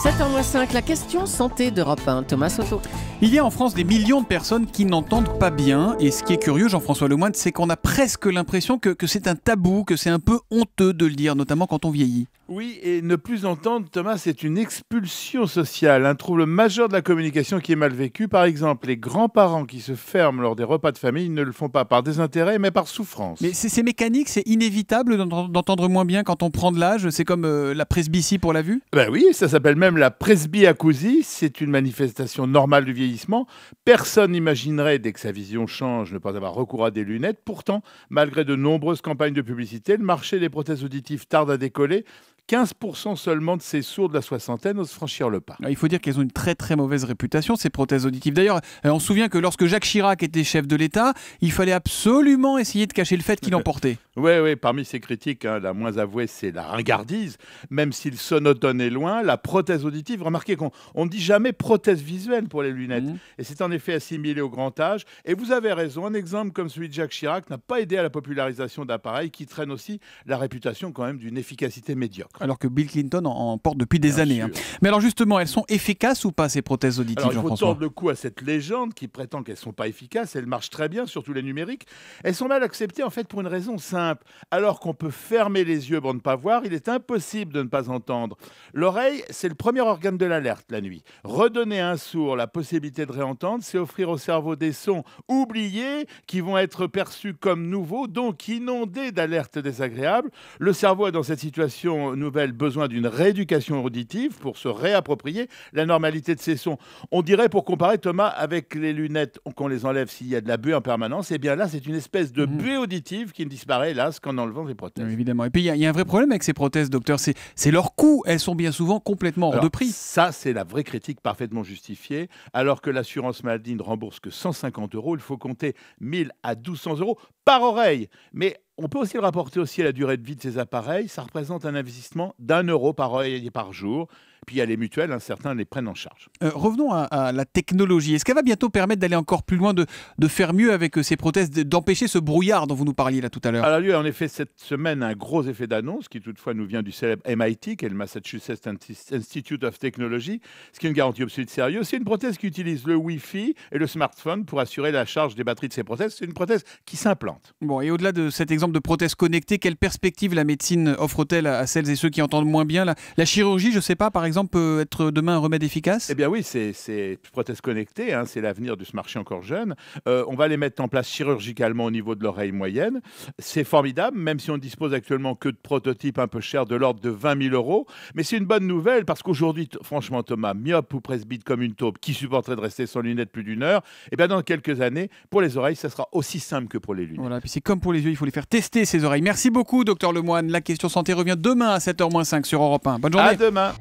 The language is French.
7h05, la question santé d'Europe 1, Thomas Soto. Il y a en France des millions de personnes qui n'entendent pas bien. Et ce qui est curieux, Jean-François Lemoine, c'est qu'on a presque l'impression que c'est un tabou, que c'est un peu honteux de le dire, notamment quand on vieillit. Oui, et ne plus entendre, Thomas, c'est une expulsion sociale, un trouble majeur de la communication qui est mal vécu. Par exemple, les grands-parents qui se ferment lors des repas de famille ne le font pas par désintérêt, mais par souffrance. Mais c'est mécanique, c'est inévitable d'entendre moins bien quand on prend de l'âge. C'est comme la presbytie pour la vue. Ben oui, ça s'appelle même la presbyacousie. C'est une manifestation normale du vieillissement. Personne n'imaginerait, dès que sa vision change, ne pas avoir recours à des lunettes. Pourtant, malgré de nombreuses campagnes de publicité, le marché des prothèses auditives tarde à décoller. 15% seulement de ces sourds de la soixantaine osent franchir le pas. Il faut dire qu'elles ont une très très mauvaise réputation, ces prothèses auditives. D'ailleurs, on se souvient que lorsque Jacques Chirac était chef de l'État, il fallait absolument essayer de cacher le fait qu'il en portait. Oui, parmi ces critiques, la moins avouée, c'est la ringardise. Même si le sonotone est loin, la prothèse auditive, remarquez qu'on ne dit jamais prothèse visuelle pour les lunettes. Et c'est en effet assimilé au grand âge. Et vous avez raison, un exemple comme celui de Jacques Chirac n'a pas aidé à la popularisation d'appareils qui traînent aussi la réputation quand même d'une efficacité médiocre. Alors que Bill Clinton en porte depuis des années. Mais alors justement, elles sont efficaces ou pas, ces prothèses auditives, Jean-François ? Il faut Jean-François tordre le cou à cette légende qui prétend qu'elles ne sont pas efficaces. Elles marchent très bien, surtout les numériques. Elles sont mal acceptées en fait pour une raison simple. Alors qu'on peut fermer les yeux pour ne pas voir, il est impossible de ne pas entendre. L'oreille, c'est le premier organe de l'alerte la nuit. Redonner à un sourd la possibilité de réentendre, c'est offrir au cerveau des sons oubliés qui vont être perçus comme nouveaux, donc inondés d'alertes désagréables. Le cerveau a dans cette situation nouvelle besoin d'une rééducation auditive pour se réapproprier la normalité de ces sons. On dirait, pour comparer, Thomas, avec les lunettes qu'on les enlève s'il y a de la buée en permanence, et bien là c'est une espèce de buée auditive qui ne disparaît hélas qu'en enlevant les prothèses. Oui, évidemment. Et puis il y a un vrai problème avec ces prothèses, docteur, c'est leur coût. Elles sont bien souvent complètement hors de prix. Ça, c'est la vraie critique parfaitement justifiée. Alors que l'assurance maladie ne rembourse que 150 €, il faut compter 1000 à 1200 € par oreille. Mais on peut aussi le rapporter aussi à la durée de vie de ces appareils. Ça représente un investissement d'1 € par oreille et par jour. Puis il y a les mutuelles, certains les prennent en charge. Revenons à la technologie. Est-ce qu'elle va bientôt permettre d'aller encore plus loin, de faire mieux avec ces prothèses, d'empêcher ce brouillard dont vous nous parliez là tout à l'heure ? Alors, il y a eu en effet cette semaine un gros effet d'annonce qui toutefois nous vient du célèbre MIT, qui est le Massachusetts Institute of Technology, ce qui est une garantie absolue de sérieux. C'est une prothèse qui utilise le Wi-Fi et le smartphone pour assurer la charge des batteries de ces prothèses. C'est une prothèse qui s'implante. Bon, et au-delà de cet exemple de prothèse connectée, quelle perspective la médecine offre-t-elle à celles et ceux qui entendent moins bien ? La chirurgie, je ne sais pas, par exemple, peut être demain un remède efficace ? Eh bien oui, c'est prothèse connectée, c'est l'avenir de ce marché encore jeune. On va les mettre en place chirurgicalement au niveau de l'oreille moyenne. C'est formidable, même si on dispose actuellement que de prototypes un peu chers de l'ordre de 20 000 €. Mais c'est une bonne nouvelle parce qu'aujourd'hui, franchement Thomas, myope ou presbyte comme une taupe qui supporterait de rester sans lunettes plus d'1 heure, eh bien dans quelques années, pour les oreilles, ça sera aussi simple que pour les lunettes. Voilà, puis c'est comme pour les yeux, il faut les faire tester ces oreilles. Merci beaucoup, docteur Lemoine. La question santé revient demain à 7h-5 sur Europe 1. Bonne journée. À demain.